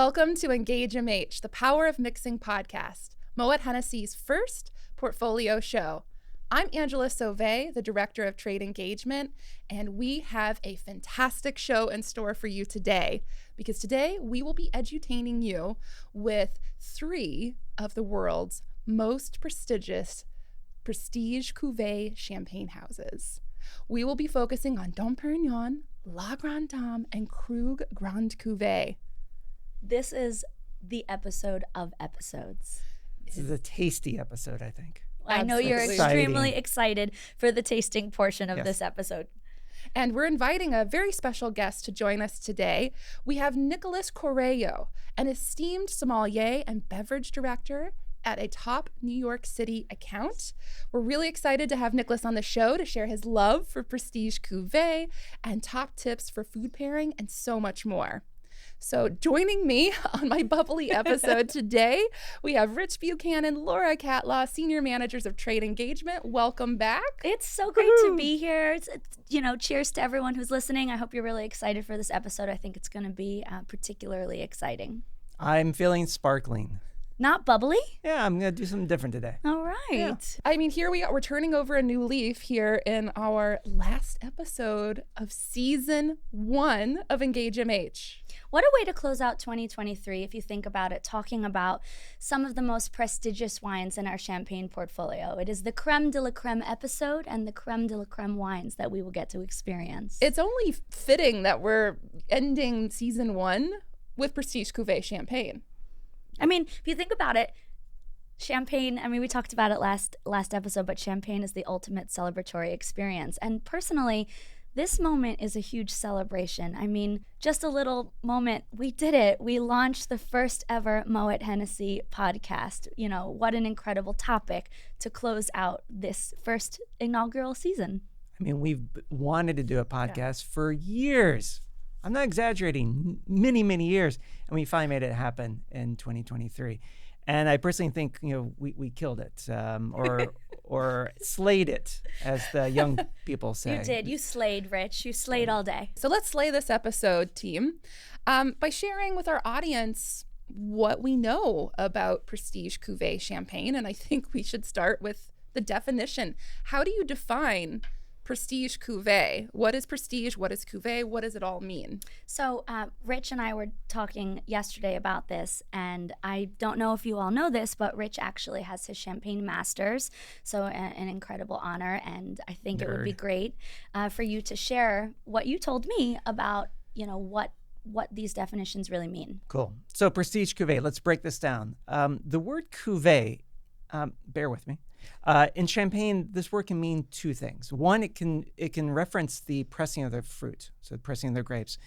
Welcome to Engage MH, the Power of Mixing podcast, Moet Hennessy's first portfolio show. I'm Angela Sauvé, the Director of Trade Engagement, and we have a fantastic show in store for you today, because today we will be edutaining you with 3 of the world's most prestigious prestige cuvée champagne houses. We will be focusing on Dom Pérignon, La Grande Dame, and Krug Grande Cuvée. This is the episode of episodes. This is a tasty episode, I think. I know you're Exciting. extremely excited for the tasting portion of this episode. And we're inviting a very special guest to join us today. We have Nicolas Corraro, an esteemed sommelier and beverage director at a top New York City account. We're really excited to have Nicolas on the show to share his love for prestige cuvée and top tips for food pairing and so much more. So joining me on my bubbly episode today, we have Rich Buchanan, Laura Catlaw, Senior Managers of Trade Engagement. Welcome back. It's so great to be here. Cheers to everyone who's listening. I hope you're really excited for this episode. I think it's going to be particularly exciting. I'm feeling sparkling. Not bubbly? Yeah, I'm going to do something different today. All right. Yeah. I mean, here we are. We're turning over a new leaf here in our last episode of season 1 of Engage MH. What a way to close out 2023, if you think about it, talking about some of the most prestigious wines in our champagne portfolio. It is the creme de la creme episode and the creme de la creme wines that we will get to experience. It's only fitting that we're ending season 1 with prestige cuvée champagne. I mean, if you think about it, champagne, we talked about it last episode, but champagne is the ultimate celebratory experience. And personally, this moment is a huge celebration. I mean, just a little moment. We did it. We launched the first ever Moet Hennessy podcast. You know, what an incredible topic to close out this first inaugural season. I mean, we've wanted to do a podcast for years. I'm not exaggerating, many, many years. And we finally made it happen in 2023. And I personally think, we killed it or slayed it, as the young people say. You did. You slayed, Rich. You slayed all day. So let's slay this episode, team, by sharing with our audience what we know about prestige cuvée champagne. And I think we should start with the definition. How do you define prestige cuvée? What is prestige? What is cuvée? What does it all mean? So Rich and I were talking yesterday about this, and I don't know if you all know this, but Rich actually has his Champagne Masters, so an incredible honor, and I think It would be great for you to share what you told me about, what these definitions really mean. Cool. So prestige cuvée, let's break this down. The word cuvée, bear with me. In champagne, this word can mean 2 things. One, it can reference the pressing of the fruit, so the pressing of the grapes.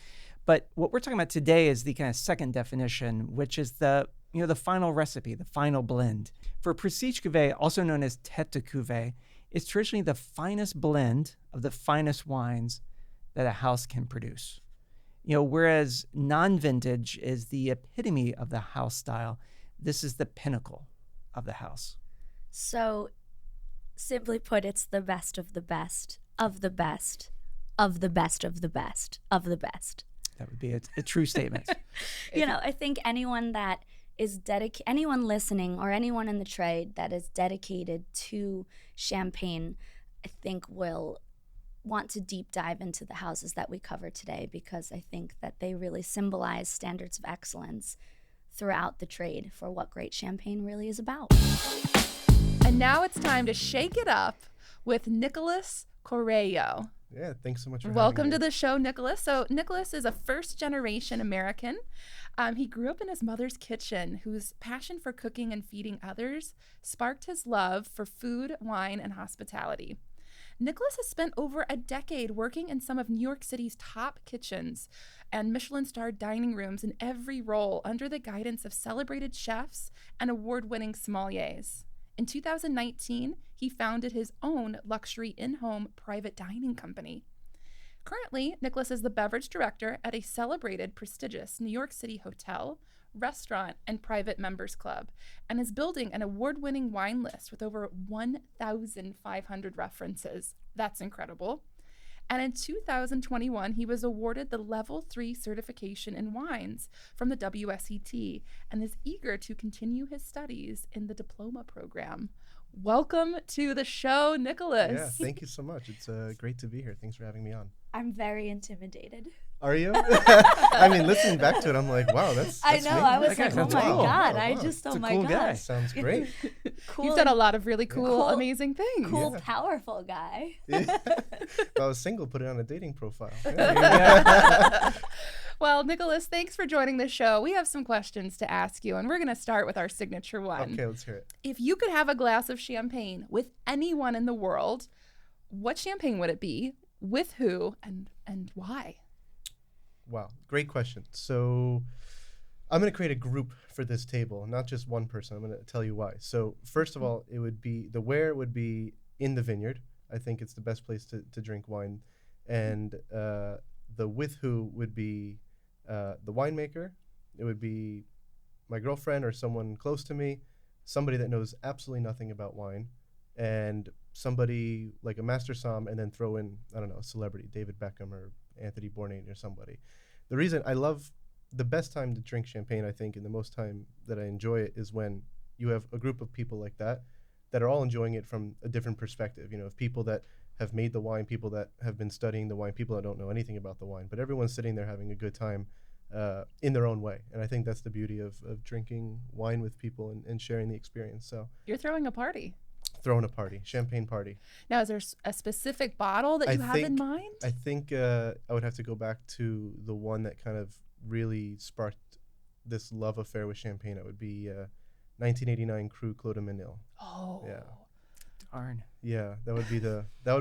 But what we're talking about today is the kind of second definition, which is the final recipe, the final blend. For prestige cuvée, also known as tête de cuvée, it's traditionally the finest blend of the finest wines that a house can produce. Whereas non-vintage is the epitome of the house style, this is the pinnacle of the house. So, simply put, it's the best of the best, of the best, of the best of the best, of the best. That would be a true statement. I think anyone that is anyone listening or anyone in the trade that is dedicated to champagne, I think will want to deep dive into the houses that we cover today, because I think that they really symbolize standards of excellence throughout the trade for what great champagne really is about. And now it's time to shake it up with Nicolas Corraro. Yeah, thanks so much for having Welcome me. to the show, Nicolas. So Nicolas is a first-generation American. He grew up in his mother's kitchen, whose passion for cooking and feeding others sparked his love for food, wine, and hospitality. Nicolas has spent over a decade working in some of New York City's top kitchens and Michelin-starred dining rooms in every role under the guidance of celebrated chefs and award-winning sommeliers. In 2019, he founded his own luxury in-home private dining company. Currently, Nicolas is the beverage director at a celebrated, prestigious New York City hotel, restaurant, and private members club, and is building an award-winning wine list with over 1,500 references. That's incredible. And in 2021, he was awarded the Level 3 certification in wines from the WSET and is eager to continue his studies in the diploma program. Welcome to the show, Nicolas. Yeah, thank you so much. It's great to be here. Thanks for having me on. I'm very intimidated. Are you? I mean, listening back to it, I'm like, wow, that's I know. me. I was That like, oh guy my sounds cool. God. Oh, I wow. just, oh It's a my cool God. guy. Sounds great. Cool. You've done a lot of really cool, Cool. amazing things. Cool, Yeah. powerful guy. If I was single, put it on a dating profile. Well, Nicolas, thanks for joining the show. We have some questions to ask you, and we're going to start with our signature one. Okay, let's hear it. If you could have a glass of champagne with anyone in the world, what champagne would it be? With who and why? Wow, great question. So I'm going to create a group for this table, not just one person. I'm going to tell you why. So first of all, it would be, the where would be in the vineyard. I think it's the best place to drink wine. And the with who would be the winemaker. It would be my girlfriend or someone close to me, somebody that knows absolutely nothing about wine, and somebody like a master somm, and then throw in, I don't know, a celebrity, David Beckham or Anthony Bourdain or somebody. The reason I love, the best time to drink champagne, I think, and the most time that I enjoy it is when you have a group of people like that are all enjoying it from a different perspective. You know, of people that have made the wine, people that have been studying the wine, people that don't know anything about the wine, but everyone's sitting there having a good time in their own way. And I think that's the beauty of drinking wine with people and sharing the experience. So You're throwing a party. throwing a party, champagne party. Now, is there a specific bottle that you have in mind? I think I would have to go back to the one that kind of really sparked this love affair with champagne. It would be 1989 Krug Grande Cuvée. Oh. Yeah. Darn. Yeah, that would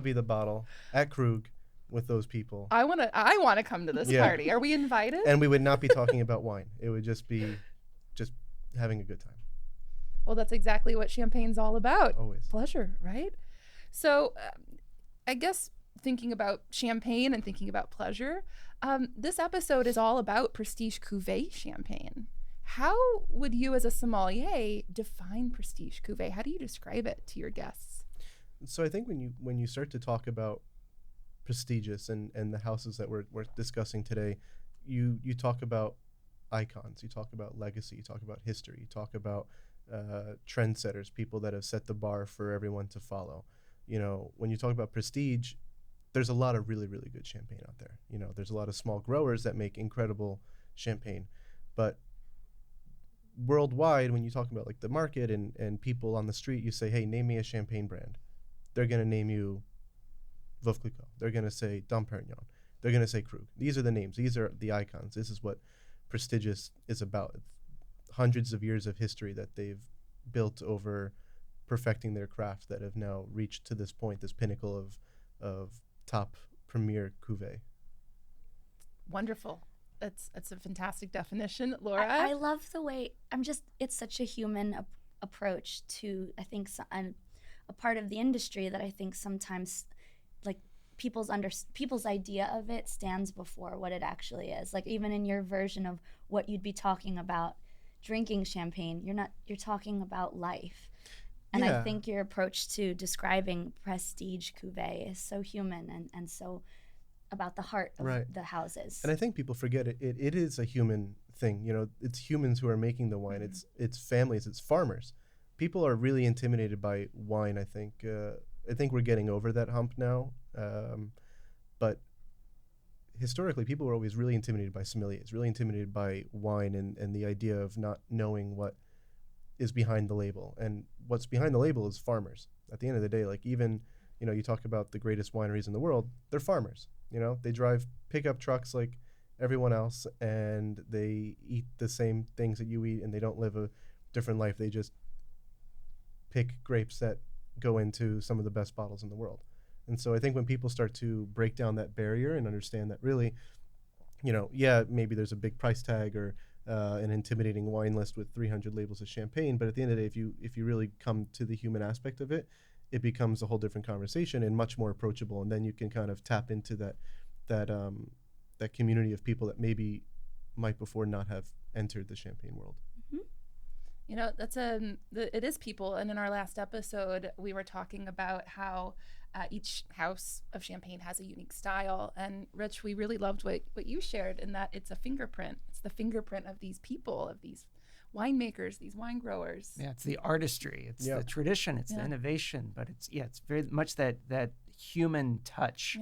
be the bottle at Krug with those people. I want to come to this Yeah. party. Are we invited? And we would not be talking about wine. It would just be having a good time. Well, that's exactly what champagne's all about. Always. Pleasure, right? So I guess thinking about champagne and thinking about pleasure, this episode is all about prestige cuvée champagne. How would you as a sommelier define prestige cuvée? How do you describe it to your guests? So I think when you start to talk about prestigious and the houses that we're discussing today, you talk about icons, you talk about legacy, you talk about history, you talk about trendsetters, people that have set the bar for everyone to follow. You know, when you talk about prestige, there's a lot of really, really good champagne out there. You know, there's a lot of small growers that make incredible champagne, but worldwide, when you talk about like the market and people on the street, you say, hey, name me a champagne brand. They're going to name you Veuve Clicquot. They're going to say Dom Pérignon. They're going to say Krug. These are the names. These are the icons. This is what prestigious is about. Hundreds of years of history that they've built over perfecting their craft that have now reached to this point, this pinnacle of top premier cuvée. Wonderful. That's a fantastic definition. Laura? I love the way, it's such a human approach to, I think, a part of the industry that I think sometimes, like, people's idea of it stands before what it actually is. Like, even in your version of what you'd be talking about drinking champagne, you're talking about life. And Yeah. I think your approach to describing prestige cuvée is so human and so about the heart of Right. the houses. And I think people forget it is a human thing. You know, it's humans who are making the wine. It's families, it's farmers. People are really intimidated by wine, I think. I think we're getting over that hump now. But historically, people were always really intimidated by sommeliers, really intimidated by wine and the idea of not knowing what is behind the label. And what's behind the label is farmers. At the end of the day, like, even, you know, you talk about the greatest wineries in the world, they're farmers. You know, they drive pickup trucks like everyone else, and they eat the same things that you eat, and they don't live a different life. They just pick grapes that go into some of the best bottles in the world. And so I think when people start to break down that barrier and understand that really, you know, yeah, maybe there's a big price tag or an intimidating wine list with 300 labels of champagne, but at the end of the day, if you really come to the human aspect of it, it becomes a whole different conversation and much more approachable. And then you can kind of tap into that community of people that maybe might before not have entered the champagne world. Mm-hmm. You know, it is people. And in our last episode, we were talking about how Each house of champagne has a unique style. And Rich, we really loved what you shared in that it's a fingerprint. It's the fingerprint of these people, of these winemakers, these wine growers. Yeah, it's the artistry, it's the tradition, it's the innovation, but it's very much that human touch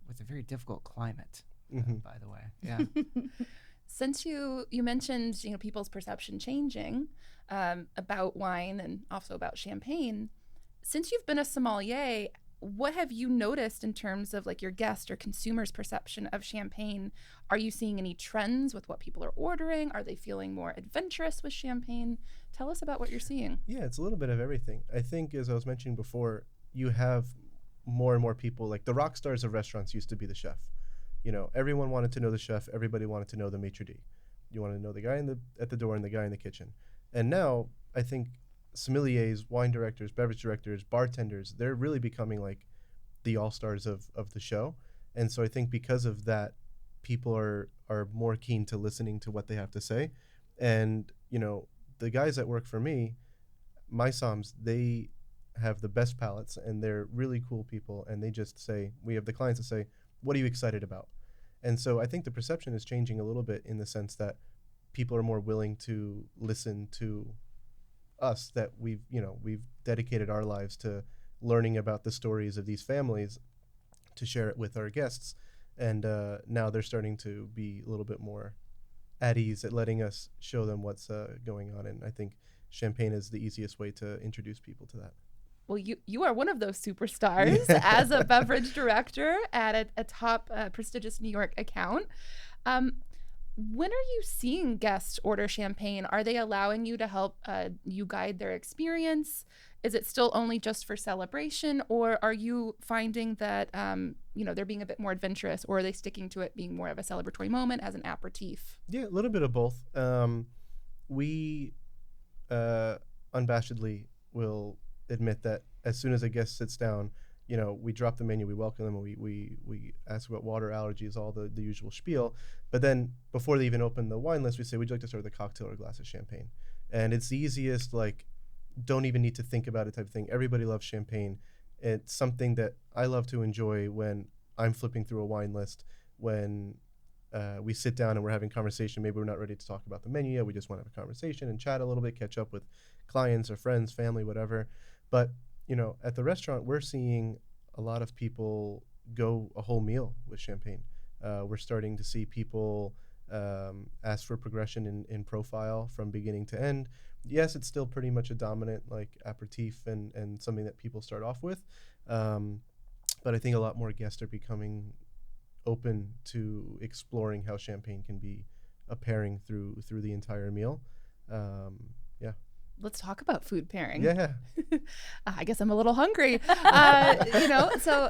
with a very difficult climate, by the way. Yeah. Since you mentioned people's perception changing about wine and also about champagne, since you've been a sommelier, what have you noticed in terms of like your guest or consumers' perception of champagne? Are you seeing any trends with what people are ordering? Are they feeling more adventurous with champagne? Tell us about what you're seeing. Yeah, it's a little bit of everything. I think, as I was mentioning before, you have more and more people, like the rock stars of restaurants used to be the chef. Everyone wanted to know the chef. Everybody wanted to know the maitre d'. You want to know the guy at the door and the guy in the kitchen. And now I think sommeliers, wine directors, beverage directors, bartenders, they're really becoming like the all-stars of the show. And so I think because of that, people are more keen to listening to what they have to say. And, the guys that work for me, my somms, they have the best palates and they're really cool people. And they just say, we have the clients that say, what are you excited about? And so I think the perception is changing a little bit in the sense that people are more willing to listen to us, that we've dedicated our lives to learning about the stories of these families to share it with our guests. And now they're starting to be a little bit more at ease at letting us show them what's going on. And I think champagne is the easiest way to introduce people to that. Well, you are one of those superstars as a beverage director at a top prestigious New York account. When are you seeing guests order champagne? Are they allowing you to help you guide their experience? Is it still only just for celebration, or are you finding that they're being a bit more adventurous, or are they sticking to it being more of a celebratory moment as an aperitif? Yeah, a little bit of both. We unabashedly will admit that as soon as a guest sits down, we drop the menu, we welcome them, we ask about water, allergies, all the usual spiel. But then before they even open the wine list, we say, would you like to start with a cocktail or a glass of champagne? And it's the easiest, don't even need to think about it type of thing. Everybody loves champagne. It's something that I love to enjoy when I'm flipping through a wine list, when we sit down and we're having conversation. Maybe we're not ready to talk about the menu yet. We just want to have a conversation and chat a little bit, catch up with clients or friends, family, whatever. But at the restaurant, we're seeing a lot of people go a whole meal with champagne. We're starting to see people ask for progression in profile from beginning to end. Yes, it's still pretty much a dominant aperitif and something that people start off with. But I think a lot more guests are becoming open to exploring how champagne can be a pairing through the entire meal. Let's talk about food pairing. Yeah. I guess I'm a little hungry. So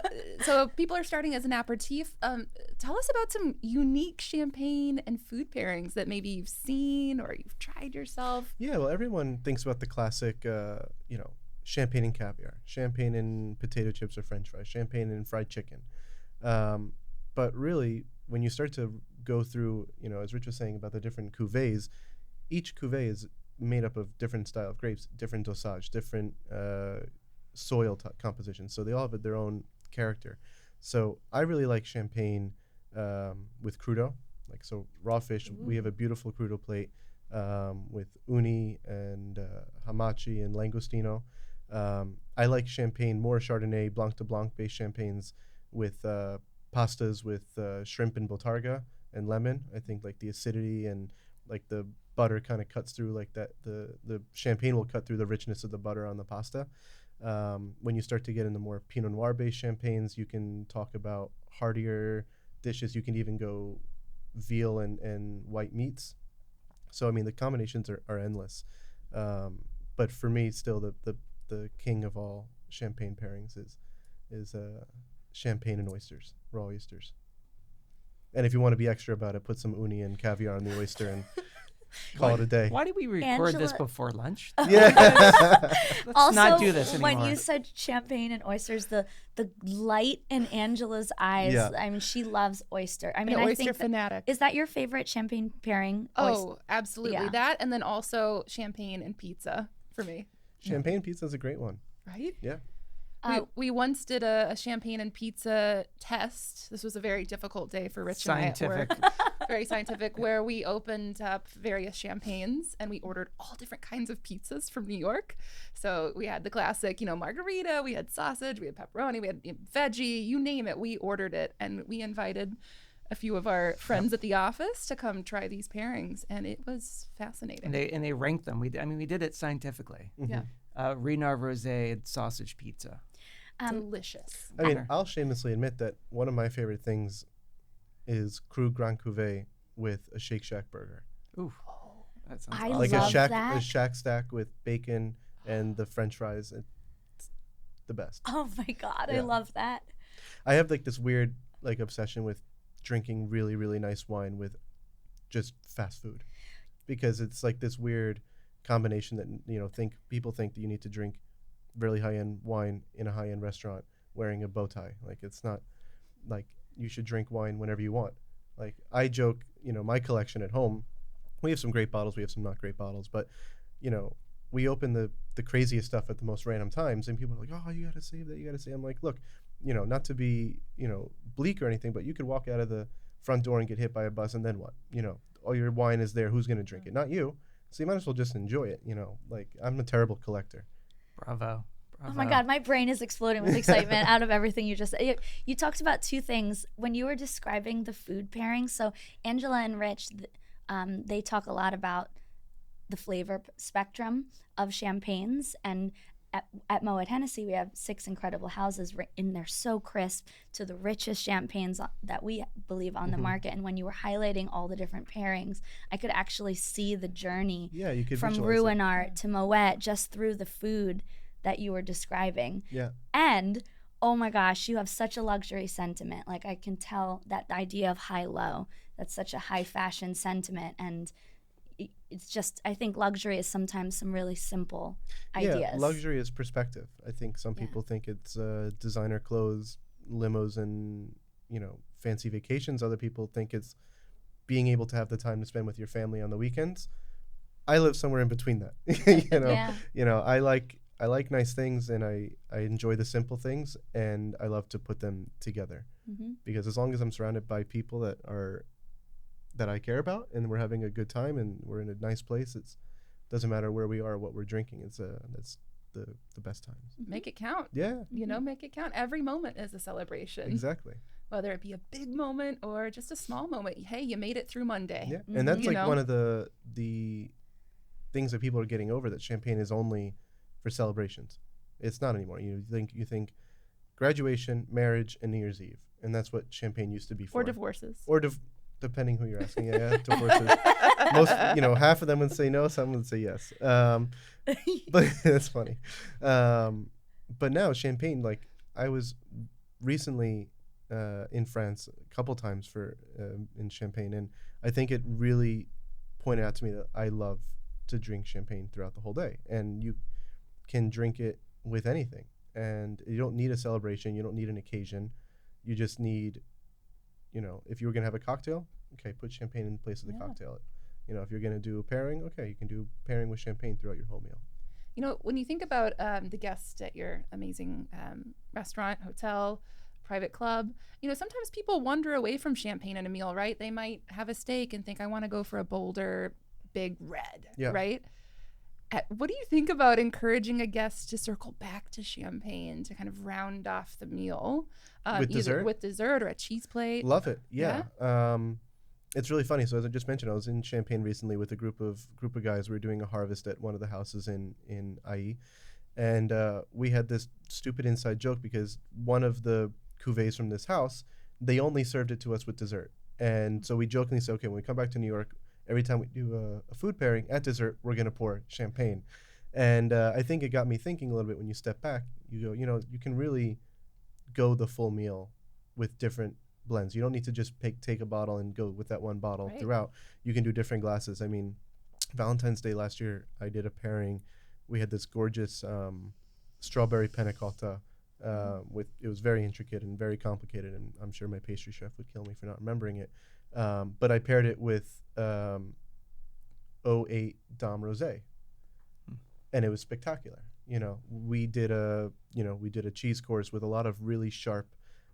people are starting as an aperitif. Tell us about some unique champagne and food pairings that maybe you've seen or you've tried yourself. Yeah, well, everyone thinks about the classic, champagne and caviar, champagne and potato chips or French fries, champagne and fried chicken. But really, when you start to go through, as Rich was saying about the different cuvées, each cuvée is made up of different style of grapes, different dosage, different soil composition. So they all have their own character. So I really like champagne with crudo. So raw fish. Ooh. We have a beautiful crudo plate with uni and hamachi and langostino. I like champagne, more Chardonnay, Blanc de Blanc based champagnes with pastas with shrimp and botarga and lemon. I think the acidity and the butter kind of cuts through that. The champagne will cut through the richness of the butter on the pasta. When you start to get into more Pinot Noir based champagnes, you can talk about heartier dishes. You can even go veal and white meats. So the combinations are endless. But for me, still the king of all champagne pairings is champagne and oysters, raw oysters. And if you want to be extra about it, put some uni and caviar on the oyster and call it a day. Why did we record this before lunch? Yeah. Let's also, not do this anymore. When you said champagne and oysters, the light in Angela's eyes, Yeah. She loves oyster. An I oyster think fanatic. Is that your favorite champagne pairing? Oh, absolutely. Yeah. That, and then also champagne and pizza for me. Champagne pizza is a great one. Right? Yeah. We once did a champagne and pizza test. This was a very difficult day for Rich Scientific. and I at work. Very scientific, where we opened up various champagnes and we ordered all different kinds of pizzas from New York. So we had the classic, margarita, we had sausage, we had pepperoni, we had veggie, you name it, we ordered it. And we invited a few of our friends at the office to come try these pairings, and it was fascinating. And they ranked them. We did it scientifically. Yeah. Renard Rosé sausage pizza. Delicious. I mean, I'll shamelessly admit that one of my favorite things is Krug Grande Cuvée with a Shake Shack burger. Ooh, that sounds I awesome. Like love a that. shack stack with bacon and the French fries. It's the best. Oh my God, I Yeah. love that. I have like this weird obsession with drinking really, really nice wine with just fast food, because it's like this weird combination that people think that you need to drink really high-end wine in a high-end restaurant wearing a bow tie. Like, it's not like you should drink wine whenever you want. Like, I joke, my collection at home, we have some great bottles, we have some not great bottles, but we open the craziest stuff at the most random times, and people are like, oh, you gotta save that, you gotta save. I'm like, look, not to be bleak or anything, but you could walk out of the front door and get hit by a bus, and then what? All your wine is there, who's gonna drink it? Not you. So you might as well just enjoy it. Like, I'm a terrible collector. Bravo. Oh my God, my brain is exploding with excitement out of everything you just said. You talked about two things when you were describing the food pairing. So Angela and Rich, they talk a lot about the flavor spectrum of champagnes. And at Moet Hennessy, we have 6 incredible houses, and they're so crisp, to the richest champagnes that we believe on the market. And when you were highlighting all the different pairings, I could actually see the journey You could from visualize it. Ruinart to Moet just through the food that you were describing. Yeah. And oh my gosh, you have such a luxury sentiment. Like, I can tell that the idea of high-low, that's such a high fashion sentiment. And it's just, I think luxury is sometimes some really simple ideas. Yeah, luxury is perspective. I think some people think it's designer clothes, limos, and fancy vacations. Other people think it's being able to have the time to spend with your family on the weekends. I live somewhere in between that. I like nice things, and I enjoy the simple things, and I love to put them together. Because as long as I'm surrounded by people that I care about, and we're having a good time, and we're in a nice place, it doesn't matter where we are or what we're drinking. That's the best times. Make it count. Yeah. Make it count. Every moment is a celebration. Exactly. Whether it be a big moment or just a small moment. Hey, you made it through Monday. Yeah. And that's one of the things that people are getting over, that champagne is only for celebrations. It's not anymore. You think graduation, marriage, and New Year's Eve, and that's what champagne used to be for. Or divorces. Or depending who you're asking. Yeah, divorces. Most, half of them would say no, some would say yes. But that's funny. But now champagne, like, I was recently in France a couple times in Champagne, and I think it really pointed out to me that I love to drink champagne throughout the whole day, and you can drink it with anything, and you don't need a celebration, you don't need an occasion, you just need, if you were gonna have a cocktail, okay, put champagne in place of the cocktail. If you're gonna do a pairing, okay, you can do pairing with champagne throughout your whole meal. When you think about the guests at your amazing restaurant, hotel, private club, sometimes people wander away from champagne in a meal, right? They might have a steak and think, I want to go for a bolder, big red, right? What do you think about encouraging a guest to circle back to champagne to kind of round off the meal? With dessert? With dessert or a cheese plate? Love it, yeah. It's really funny. So as I just mentioned, I was in Champagne recently with a group of guys. We were doing a harvest at one of the houses in IE, and we had this stupid inside joke because one of the cuvées from this house, they only served it to us with dessert. And so we jokingly said, okay, when we come back to New York, every time we do a food pairing at dessert, we're going to pour champagne. And I think it got me thinking a little bit. When you step back, you go, you can really go the full meal with different blends. You don't need to just take a bottle and go with that one bottle throughout. You can do different glasses. I mean, Valentine's Day last year, I did a pairing. We had this gorgeous strawberry panna cotta it was very intricate and very complicated, and I'm sure my pastry chef would kill me for not remembering it. But I paired it with 08 Dom Rosé, and it was spectacular. We did a cheese course with a lot of really sharp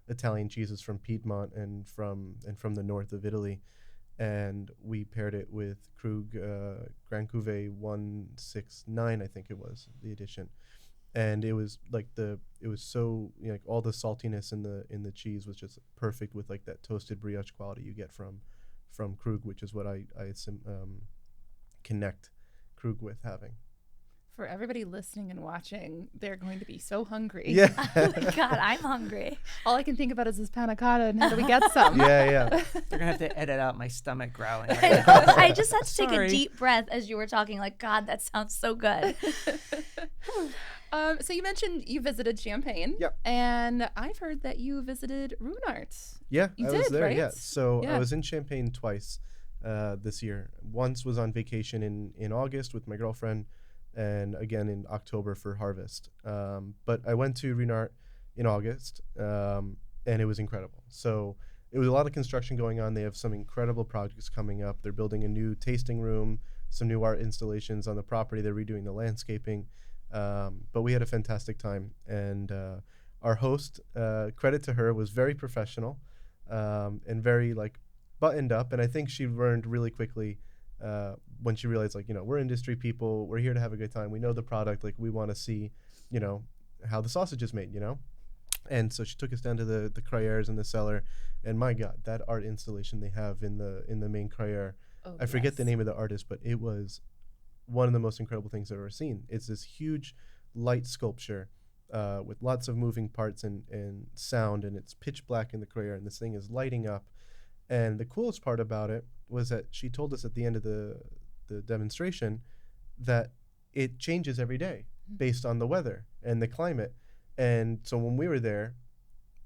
Italian cheeses from Piedmont and from the north of Italy, and we paired it with Krug Grande Cuvée 169, I think it was the edition, and it was so like all the saltiness in the cheese was just perfect with like that toasted brioche quality you get from Krug, which is what I connect Krug with having. For everybody listening and watching, they're going to be so hungry. Yeah. Oh my God, I'm hungry. All I can think about is this panna cotta and how do we get some? Yeah. They're gonna have to edit out my stomach growling. Right I now. know. I just had to take a Sorry. deep breath as you were talking. Like, God, that sounds so good. So you mentioned you visited Champagne. Yep. And I've heard that you visited Ruinart. Yeah, You I was did, there. right? Yeah, so Yeah. I was in Champagne twice this year. Once was on vacation in August with my girlfriend, and again in October for harvest. But I went to Ruinart in August, and it was incredible. So it was a lot of construction going on. They have some incredible projects coming up. They're building a new tasting room, some new art installations on the property. They're redoing the landscaping. But we had a fantastic time, and our host, credit to her, was very professional and very like buttoned up. And I think she learned really quickly when she realized, like, we're industry people. We're here to have a good time. We know the product. Like, we want to see, how the sausage is made, And so she took us down to the crayères in the cellar, and my God, that art installation they have in the main crayère. Oh, I forget yes. the name of the artist, but it was one of the most incredible things I've ever seen. It's this huge light sculpture with lots of moving parts and sound, and it's pitch black in the crayère, and this thing is lighting up. And the coolest part about it was that she told us at the end of the demonstration that it changes every day based on the weather and the climate. And so when we were there,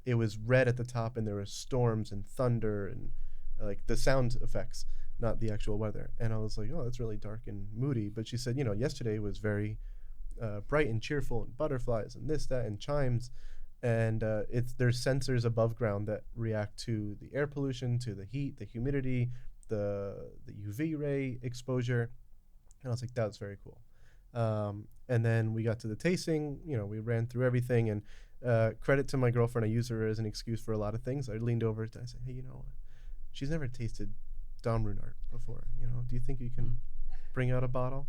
it was red at the top, and there was storms and thunder and like the sound effects, not the actual weather. And I was like, oh, that's really dark and moody. But she said, yesterday was very bright and cheerful, and butterflies and this, that, and chimes. And there's sensors above ground that react to the air pollution, to the heat, the humidity, the UV ray exposure. And I was like, that's very cool. And then we got to the tasting. We ran through everything, and credit to my girlfriend, I use her as an excuse for a lot of things. I leaned over to, I said, hey, you know what? She's never tasted Dom Ruinart before. Do you think you can bring out a bottle?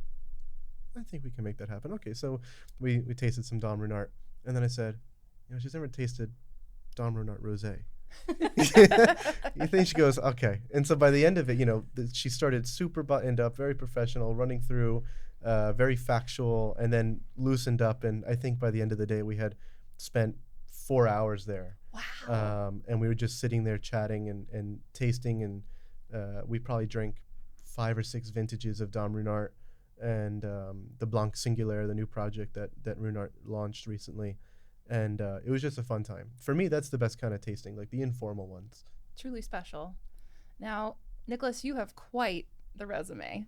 I think we can make that happen. Okay, so we tasted some Dom Ruinart, and then I said, she's never tasted Dom Ruinart Rosé. You think? She goes, okay. And so by the end of it, she started super buttoned up, very professional, running through, very factual, and then loosened up. And I think by the end of the day, we had spent 4 hours there. Wow. And we were just sitting there chatting and tasting, and we probably drank 5 or 6 vintages of Dom Ruinart and the Blanc Singulier, the new project that Ruinart launched recently. And it was just a fun time. For me, that's the best kind of tasting, like the informal ones. Truly special. Now, Nicholas, you have quite the resume.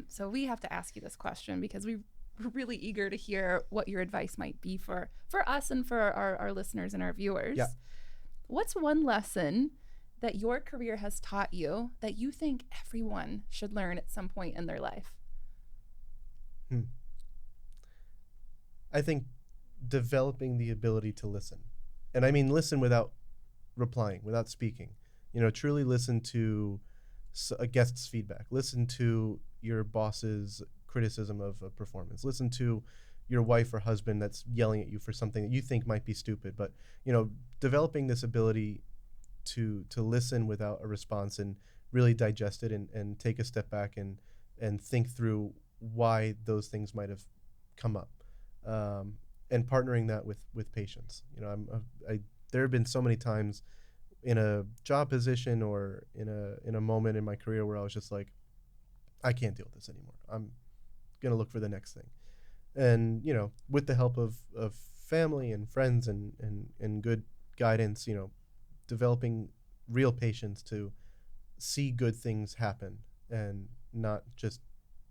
So we have to ask you this question because we're really eager to hear what your advice might be for us and for our listeners and our viewers. Yeah. What's one lesson that your career has taught you that you think everyone should learn at some point in their life? I think developing the ability to listen. And I mean listen without replying, without speaking. Truly listen to a guest's feedback. Listen to your boss's criticism of a performance. Listen to your wife or husband that's yelling at you for something that you think might be stupid. But, developing this ability to listen without a response and really digest it and take a step back and think through why those things might have come up. And partnering that with patience. There have been so many times in a job position or in a moment in my career where I was just like, I can't deal with this anymore. I'm gonna look for the next thing. And with the help of family and friends and good guidance, developing real patience to see good things happen and not just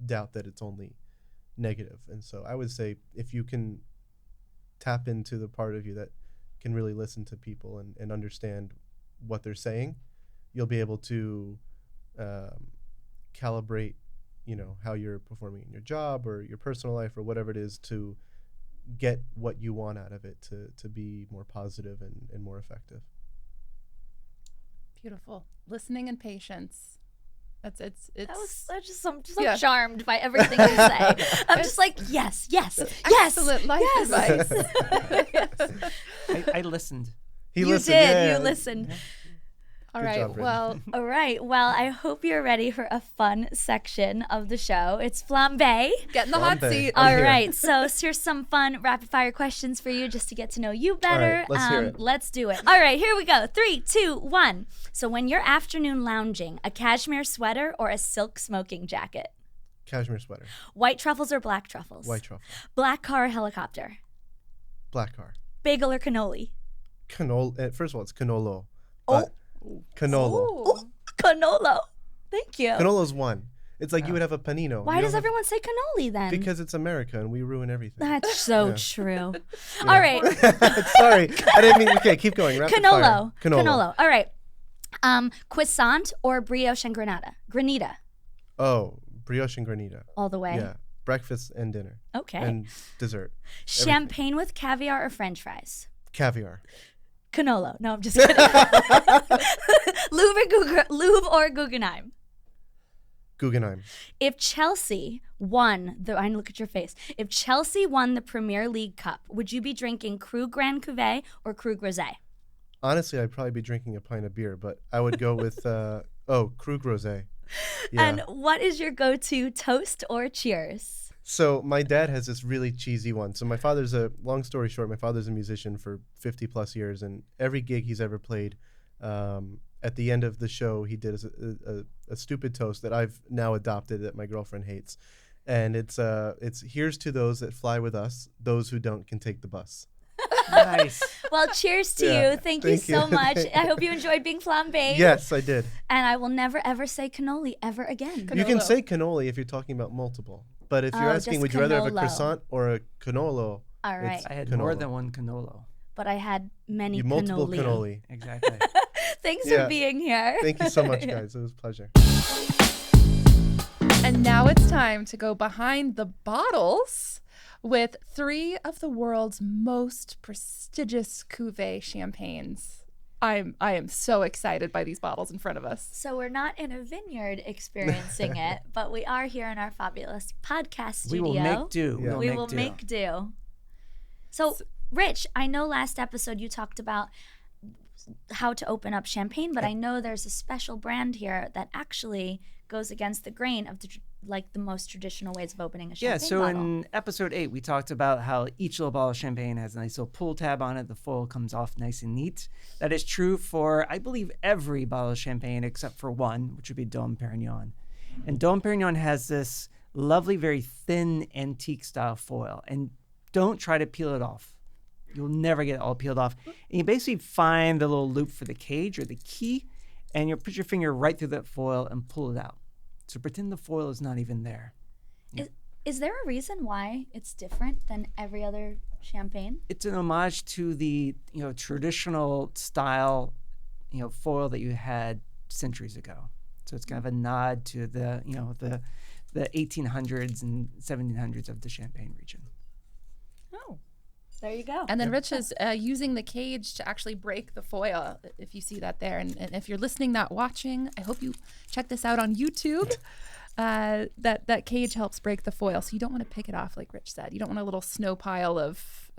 doubt that it's only negative. And so I would say if you can tap into the part of you that can really listen to people and understand what they're saying, you'll be able to calibrate, how you're performing in your job or your personal life or whatever it is to get what you want out of it to be more positive and more effective. Beautiful. Listening and patience. That's I'm just so Yeah. charmed by everything you say. I'm just like, yes, excellent life yes. advice. I listened. He You listened, did. yeah. You listened. All Good right. job, Bridget. Well, All right. Well, I hope you're ready for a fun section of the show. It's flambe. get in the hot Flambe. seat. I'm All here. right. So here's some fun rapid fire questions for you just to get to know you better. right, let's hear it. Let's do it. All right. Here we go. 3, 2, 1. So when you're afternoon lounging, a cashmere sweater or a silk smoking jacket? Cashmere sweater. White truffles or black truffles? White truffle. Black car or helicopter? Black car. Bagel or cannoli? Canola. First of all, it's canolo. Oh. Canolo. Ooh. Cannolo. Thank you. Canolo's one. It's like you would have a panino. Why You does don't have- everyone say cannoli then? Because it's America and we ruin everything. That's so Yeah. true. Yeah. All right. Sorry, I didn't mean. Okay, keep going. Rapid Canolo. fire. Canolo. All right. Croissant or brioche and granita? Oh, brioche and granita. All the way. Yeah, breakfast and dinner Okay. and dessert. Champagne with caviar or French fries? Caviar. Canolo. No, I'm just kidding. Louvre or Guggenheim? Guggenheim. If Chelsea won I look at your face. If Chelsea won the Premier League Cup, would you be drinking Krug Grande Cuvée or Krug Rosé? Honestly, I'd probably be drinking a pint of beer, but I would go with Krug Rosé. Yeah. And what is your go-to toast or cheers? So my dad has this really cheesy one. So long story short, my father's a musician for 50 plus years, and every gig he's ever played, at the end of the show, he did a stupid toast that I've now adopted that my girlfriend hates. And it's here's to those that fly with us, those who don't can take the bus. Nice. Well, cheers to Yeah, you. Thank you thank so you. much. I hope you enjoyed being flambé. Yes, I did. And I will never, ever say cannoli ever again. You can Canolo. say cannoli if you're talking about multiple. But if you're Oh, asking, just would you rather have a cannolo. croissant or a cannolo? All right. I had more Cannolo. than one cannolo. But I had many Multiple cannoli. cannoli. Exactly. Thanks Yeah. for being here. Thank you so much, guys. It was a pleasure. And now it's time to go behind the bottles with 3 of the world's most prestigious cuvée champagnes. I am so excited by these bottles in front of us. So we're not in a vineyard experiencing it, but we are here in our fabulous podcast We studio. will make do. Yeah. We will make do. So, Rich, I know last episode you talked about how to open up champagne, but I know there's a special brand here that actually goes against the grain of the most traditional ways of opening a champagne Yeah, so bottle. in episode 8, we talked about how each little bottle of champagne has a nice little pull tab on it. The foil comes off nice and neat. That is true for, I believe, every bottle of champagne except for one, which would be Dom Pérignon. And Dom Pérignon has this lovely, very thin antique style foil. And don't try to peel it off. You'll never get it all peeled off. And you basically find the little loop for the cage or the key, and you put your finger right through that foil and pull it out. So pretend the foil is not even there. Is there a reason why it's different than every other champagne? It's an homage to the traditional style foil that you had centuries ago. So it's kind of a nod to the the 1800s and 1700s of the Champagne region. Oh, there you go. And then Rich is using the cage to actually break the foil, if you see that there. And if you're listening, not watching, I hope you check this out on YouTube. That cage helps break the foil. So you don't want to pick it off, like Rich said. You don't want a little snow pile of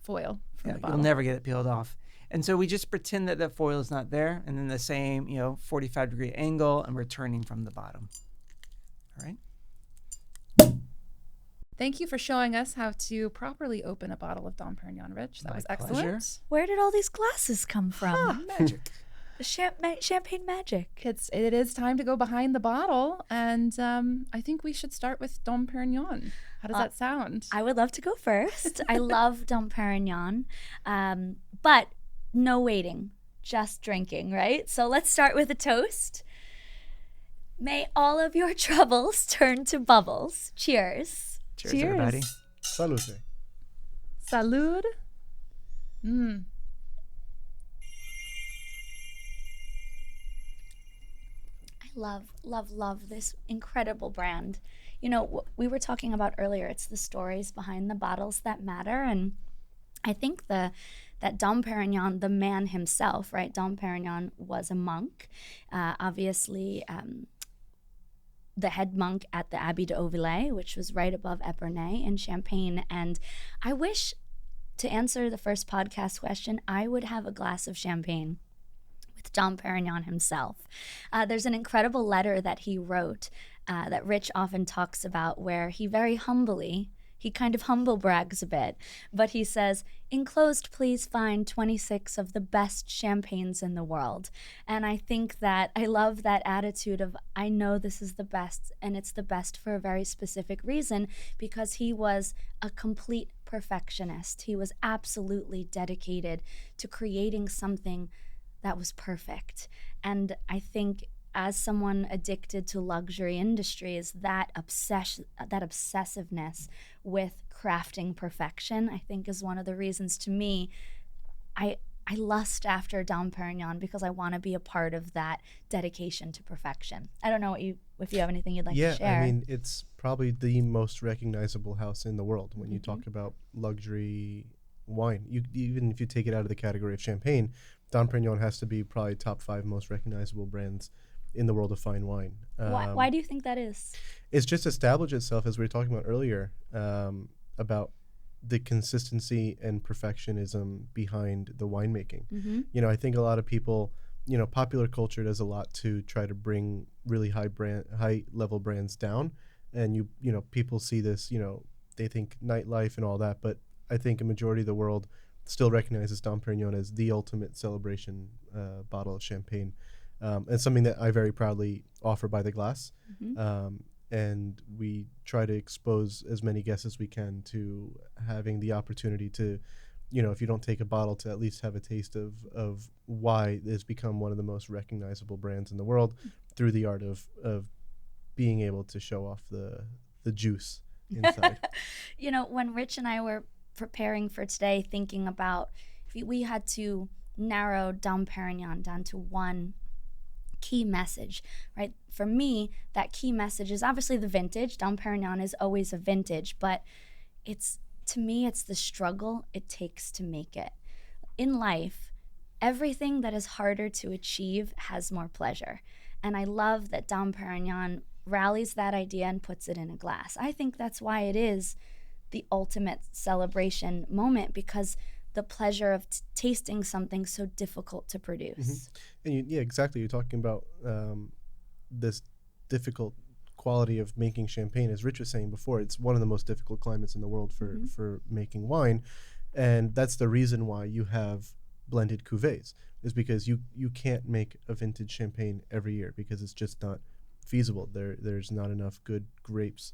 foil from the bottle. You'll never get it peeled off. And so we just pretend that the foil is not there, and then the same 45-degree angle, and we're turning from the bottom. All right. Thank you for showing us how to properly open a bottle of Dom Pérignon, Rich. That My was pleasure. excellent. Where did all these glasses come from? Magic. Champagne magic. It is time to go behind the bottle, and I think we should start with Dom Pérignon. How does that sound? I would love to go first. I love Dom Pérignon, but no waiting, just drinking, right? So let's start with a toast. May all of your troubles turn to bubbles. Cheers. Cheers, everybody. Salute. Salud. I love this incredible brand. You know, we were talking about earlier, it's the stories behind the bottles that matter. And I think that Dom Pérignon, the man himself, right? Dom Pérignon was a monk, obviously the head monk at the Abbey d'Auvilley, which was right above Epernay in Champagne. And I wish, to answer the first podcast question, I would have a glass of champagne with Dom Pérignon himself. There's an incredible letter that he wrote that Rich often talks about, where he very humbly, he kind of humble brags a bit, but he says, "Enclosed, please find 26 of the best champagnes in the world." And I think that I love that attitude of, I know this is the best, and it's the best for a very specific reason, because he was a complete perfectionist. He was absolutely dedicated to creating something that was perfect. And I think as someone addicted to luxury industries, that obsessiveness with crafting perfection, I think, is one of the reasons, to me, I lust after Dom Pérignon, because I want to be a part of that dedication to perfection. I don't know if you have anything you'd like to share. Yeah, I mean, it's probably the most recognizable house in the world when you talk about luxury wine. Even if you take it out of the category of champagne, Dom Pérignon has to be probably top 5 most recognizable brands in the world of fine wine. Why do you think that is? It's just established itself, as we were talking about earlier, about the consistency and perfectionism behind the winemaking. You know, I think a lot of people, you know, popular culture does a lot to try to bring really high level brands down, and you know, people see this, you know, they think nightlife and all that, but I think a majority of the world still recognizes Dom Pérignon as the ultimate celebration bottle of champagne. And something that I very proudly offer by the glass. And we try to expose as many guests as we can to having the opportunity to, you know, if you don't take a bottle, to at least have a taste of why it's become one of the most recognizable brands in the world through the art of being able to show off the juice inside. You know, when Rich and I were preparing for today, thinking about if we had to narrow Dom Pérignon down to one key message, right? For me, that key message is obviously the vintage. Dom Pérignon is always a vintage, but to me, it's the struggle it takes to make it. In life, everything that is harder to achieve has more pleasure. And I love that Dom Pérignon rallies that idea and puts it in a glass. I think that's why it is the ultimate celebration moment, because the pleasure of tasting something so difficult to produce. And yeah, exactly. You're talking about this difficult quality of making champagne. As Rich was saying before, it's one of the most difficult climates in the world for making wine. And that's the reason why you have blended cuvées, is because you can't make a vintage champagne every year, because it's just not feasible. There's not enough good grapes,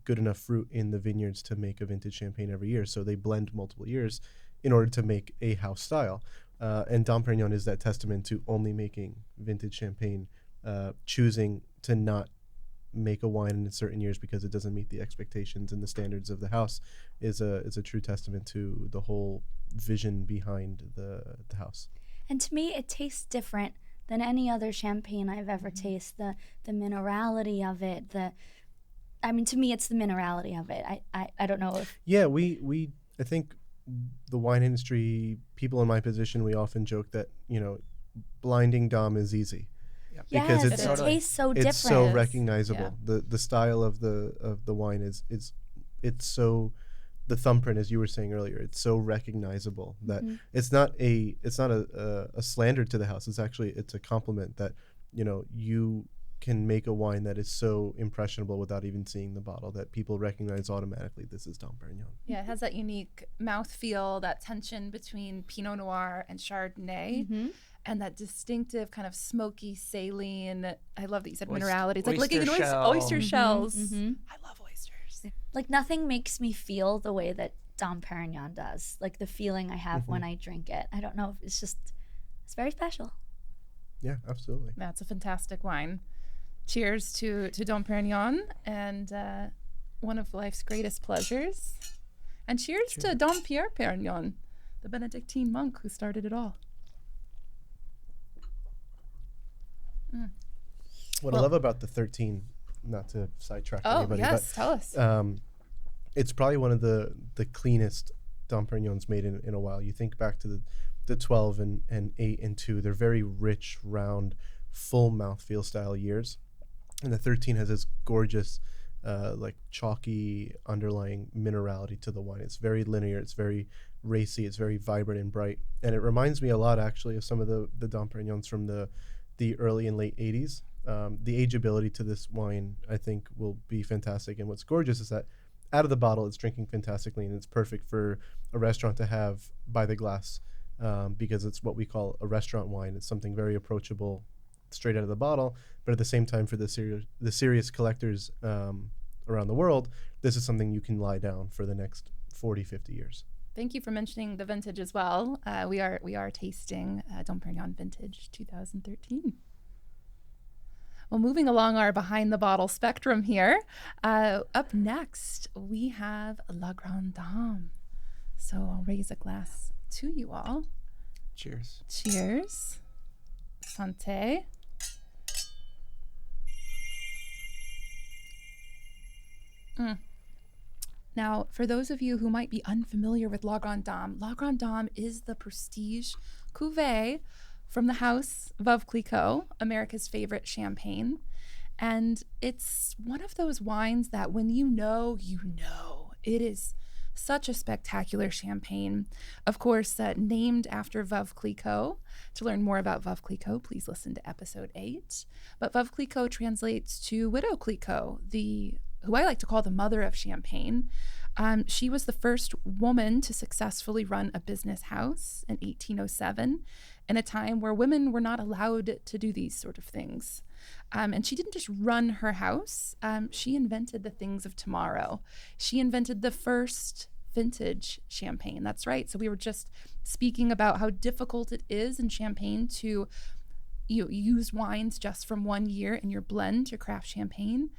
good enough fruit in the vineyards to make a vintage champagne every year. So they blend multiple years in order to make a house style. And Dom Pérignon is that testament to only making vintage champagne, choosing to not make a wine in certain years because it doesn't meet the expectations and the standards of the house is a true testament to the whole vision behind the house. And to me, it tastes different than any other champagne I've ever tasted. The minerality of it, to me, it's the minerality of it. I don't know if... Yeah, I think the wine industry, people in my position, we often joke that, you know, blinding Dom is easy. Because it tastes so different. It's so recognizable. Yeah. The style of the wine is so, the thumbprint, as you were saying earlier, it's so recognizable that it's not a slander to the house. It's a compliment that, you know, you can make a wine that is so impressionable without even seeing the bottle that people recognize automatically this is Dom Pérignon. Yeah, it has that unique mouthfeel, that tension between Pinot Noir and Chardonnay, and that distinctive kind of smoky saline. I love that you said minerality. It's like licking an oyster shells. I love oysters. Like, nothing makes me feel the way that Dom Pérignon does. Like the feeling I have when I drink it. I don't know. It's very special. Yeah, absolutely. That's a fantastic wine. Cheers to Dom Pérignon, and one of life's greatest pleasures. And cheers to Dom Pierre Pérignon, the Benedictine monk who started it all. What I love about the 13, not to sidetrack Oh, anybody, yes, tell us. but it's probably one of the cleanest Dom Perignons made in a while. You think back to the 12 and 8 and 2. They're very rich, round, full mouthfeel style years. And the 13 has this gorgeous, like chalky underlying minerality to the wine. It's very linear. It's very racy. It's very vibrant and bright. And it reminds me a lot, actually, of some of the Dom Perignons from the early and late 80s. The ageability to this wine, I think, will be fantastic. And what's gorgeous is that out of the bottle, it's drinking fantastically, and it's perfect for a restaurant to have by the glass, because it's what we call a restaurant wine. It's something very approachable, straight out of the bottle, but at the same time, for the serious collectors around the world, this is something you can lie down for the next 40, 50 years. Thank you for mentioning the vintage as well. We are tasting Dom Pérignon Vintage 2013. Well, moving along our behind the bottle spectrum here, up next we have La Grande Dame. So I'll raise a glass to you all. Cheers. Cheers. Santé. Now, for those of you who might be unfamiliar with La Grande Dame is the prestige cuvée from the house Veuve Clicquot, America's favorite champagne. And it's one of those wines that when you know, it is such a spectacular champagne. Of course, named after Veuve Clicquot. To learn more about Veuve Clicquot, please listen to episode 8. But Veuve Clicquot translates to Widow Clicquot, who I like to call the mother of champagne. She was the first woman to successfully run a business house in 1807, in a time where women were not allowed to do these sort of things. And she didn't just run her house, she invented the things of tomorrow. She invented the first vintage champagne. That's right. So we were just speaking about how difficult it is in champagne to use wines just from one year in your blend to craft champagne.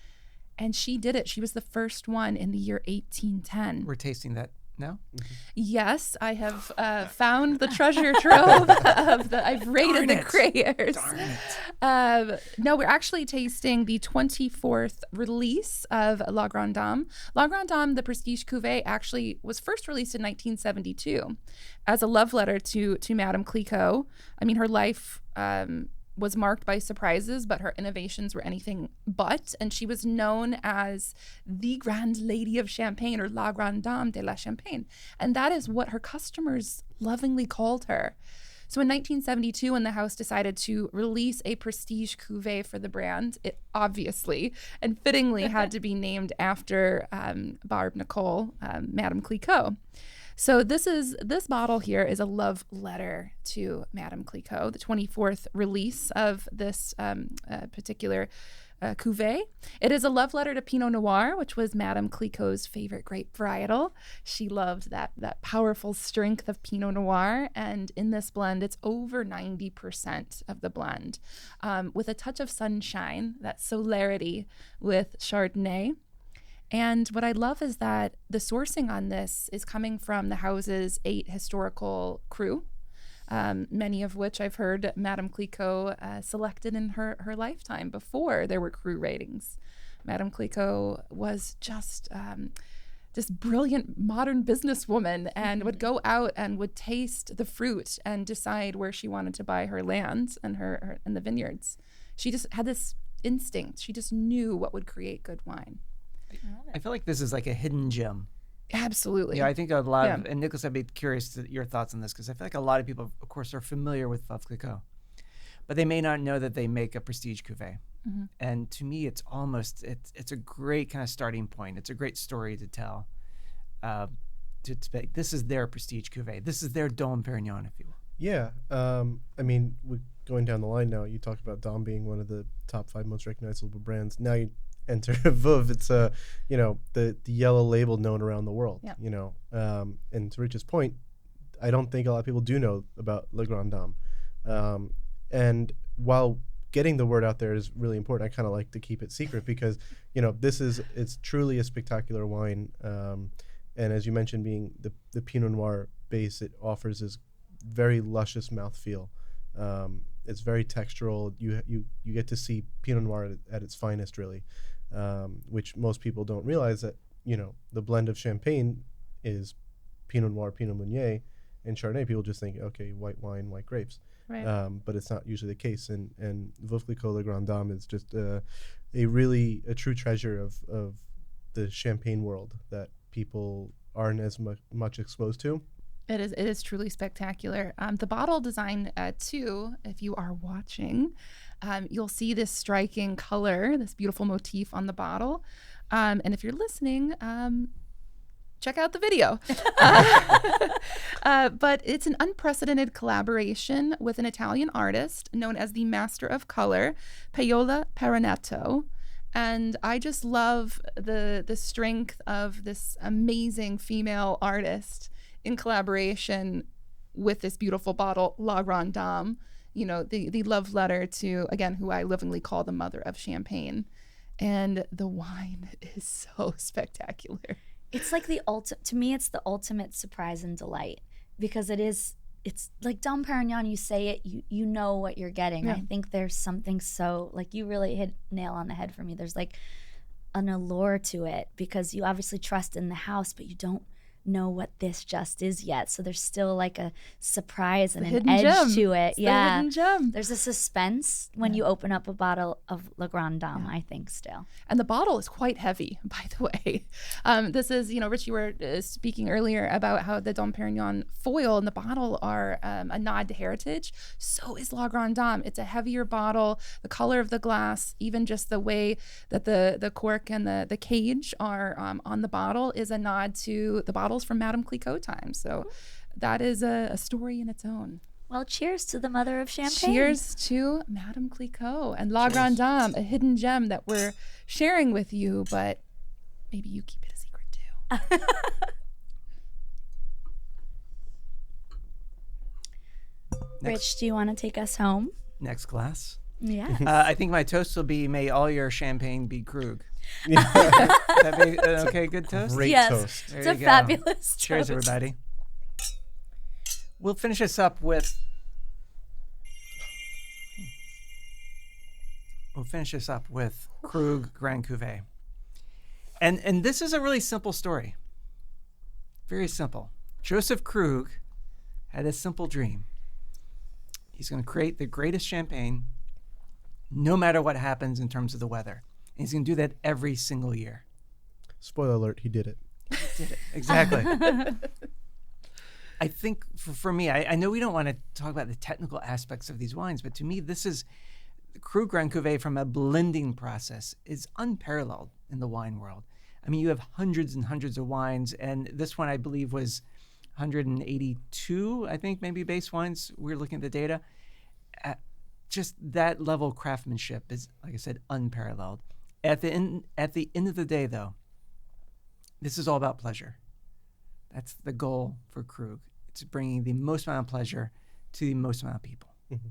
And she did it. She was the first one in the year 1810. We're tasting that now? Mm-hmm. Yes, I have found the treasure trove of I've raided the crayers. Darn it. No, we're actually tasting the 24th release of La Grande Dame. La Grande Dame, the Prestige Cuvée, actually was first released in 1972 as a love letter to Madame Clicquot. I mean, her life was marked by surprises, but her innovations were anything but. And she was known as the Grand Lady of Champagne, or La Grande Dame de la Champagne. And that is what her customers lovingly called her. So in 1972, when the house decided to release a prestige cuvée for the brand, it obviously and fittingly had to be named after Barbe Nicole, Madame Clicquot. So this bottle here is a love letter to Madame Clicquot, the 24th release of this particular cuvée. It is a love letter to Pinot Noir, which was Madame Clicquot's favorite grape varietal. She loved that powerful strength of Pinot Noir, and in this blend, it's over 90% of the blend, with a touch of sunshine, that solarity with Chardonnay. And what I love is that the sourcing on this is coming from the house's 8 historical cru, many of which I've heard Madame Clicquot selected in her lifetime before there were cru ratings. Madame Clicquot was just this brilliant modern businesswoman and would go out and would taste the fruit and decide where she wanted to buy her land and and the vineyards. She just had this instinct. She just knew what would create good wine. I feel like this is like a hidden gem. Absolutely. Yeah, I think a lot of, and Nicholas, I'd be curious to your thoughts on this, because I feel like a lot of people, of course, are familiar with Veuve Clicquot, but they may not know that they make a prestige cuvée. Mm-hmm. And to me, it's a great kind of starting point. It's a great story to tell. This is their prestige cuvée. This is their Dom Pérignon, if you will. Yeah. I mean, going down the line now, you talked about Dom being one of the top 5 most recognizable brands. Now you enter Veuve. It's the yellow label known around the world. Yeah. And to Rich's point, I don't think a lot of people do know about La Grande Dame. And while getting the word out there is really important, I kind of like to keep it secret because it's truly a spectacular wine. And as you mentioned, being the Pinot Noir base, it offers this very luscious mouthfeel. It's very textural. You get to see Pinot Noir at its finest, really, which most people don't realize that, the blend of Champagne is Pinot Noir, Pinot Meunier, and Chardonnay. People just think, okay, white wine, white grapes. Right. But it's not usually the case. And Veuve Clicquot, Grande Dame is just a true treasure of the Champagne world that people aren't as much exposed to. It is truly spectacular. The bottle design too, if you are watching, you'll see this striking color, this beautiful motif on the bottle. And if you're listening, check out the video. But it's an unprecedented collaboration with an Italian artist known as the Master of Color, Paola Peronetto. And I just love the strength of this amazing female artist in collaboration with this beautiful bottle, La Grande Dame, the love letter to, again, who I lovingly call the mother of champagne. And the wine is so spectacular. It's like to me, it's the ultimate surprise and delight, because it's like Dom Pérignon, you say it, you know what you're getting. Yeah. I think there's something so, like, you really hit nail on the head for me. There's like an allure to it, because you obviously trust in the house, but you don't know what this just is yet. So there's still like a surprise and an edge gem. to it. It's the hidden gem. There's a suspense when you open up a bottle of La Grande Dame, I think, still. And the bottle is quite heavy, by the way. This is, Rich, you were speaking earlier about how the Dom Pérignon foil and the bottle are a nod to heritage. So is La Grande Dame. It's a heavier bottle. The color of the glass, even just the way that the cork and the cage are on the bottle is a nod to the bottles from Madame Clicquot times. So that is a story in its own. Well, cheers to the mother of champagne. Cheers to Madame Clicquot and La Grande Dame, a hidden gem that we're sharing with you, but maybe you keep it a secret too. Rich, do you want to take us home? Next glass. Yeah. I think my toast will be, may all your champagne be Krug. That be an okay, good toast? Great Yes. toast. There It's a you go. fabulous Cheers, toast. everybody. We'll finish this up with Krug Grande Cuvée. And this is a really simple story. Very simple. Joseph Krug had a simple dream. He's going to create the greatest champagne no matter what happens in terms of the weather. And he's going to do that every single year. Spoiler alert, he did it. Did it. Exactly. I think for me, I know we don't want to talk about the technical aspects of these wines, but to me, this is Krug Grande Cuvée from a blending process is unparalleled in the wine world. I mean, you have hundreds and hundreds of wines, and this one I believe was 182, I think, maybe base wines. We're looking at the data. Just that level of craftsmanship is, like I said, unparalleled. At the end of the day, though, this is all about pleasure. That's the goal for Krug. It's bringing the most amount of pleasure to the most amount of people. Mm-hmm.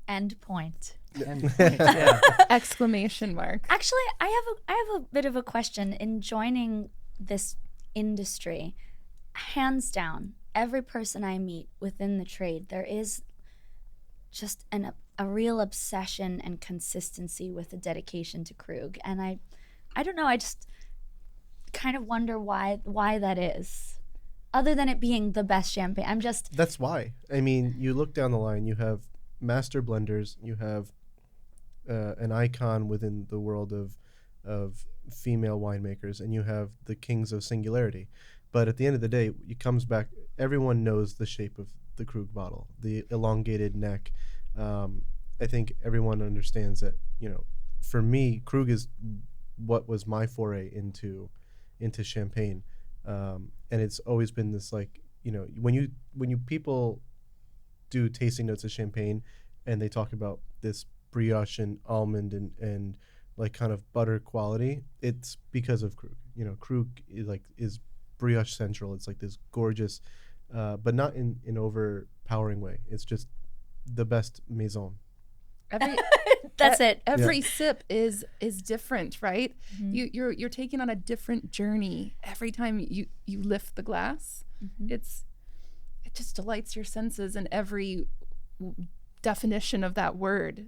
End point. Yeah. Exclamation mark. Actually, I have a bit of a question. In joining this industry, hands down, every person I meet within the trade, there is just a real obsession and consistency with the dedication to Krug. And I don't know, I just kind of wonder why that is. Other than it being the best champagne. That's why. I mean, you look down the line, you have master blenders, you have an icon within the world of female winemakers, and you have the kings of singularity. But at the end of the day, it comes back, everyone knows the shape of the Krug bottle, the elongated neck. I think everyone understands that, for me, Krug is what was my foray into champagne. And it's always been this, like, when you people do tasting notes of champagne and they talk about this brioche and almond and like kind of butter quality, it's because of Krug. Krug is brioche central. It's like this gorgeous, but not in overpowering way. It's just the best maison. That's it. Every sip is different, right? Mm-hmm. You're taking on a different journey every time you lift the glass. Mm-hmm. It just delights your senses in every definition of that word.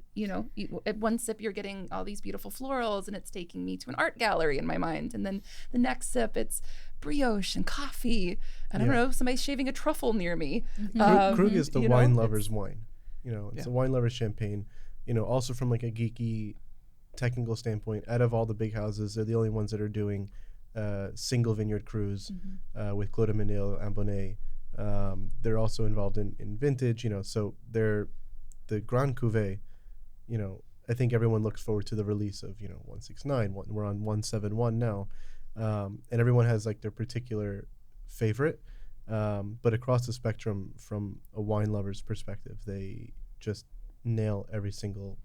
At one sip you're getting all these beautiful florals and it's taking me to an art gallery in my mind, and then the next sip it's brioche and coffee, and I don't know, somebody's shaving a truffle near me. Krug is the wine lover's wine. It's Yeah. a wine lover's champagne. Also from like a geeky technical standpoint, out of all the big houses, they're the only ones that are doing single vineyard cruise with Clos de Menil, Ambonnet. They're also involved in vintage, so they're the Grande Cuvée. I think everyone looks forward to the release of 169. We're on 171 now, and everyone has like their particular favorite. But across the spectrum, from a wine lover's perspective, they just nail every single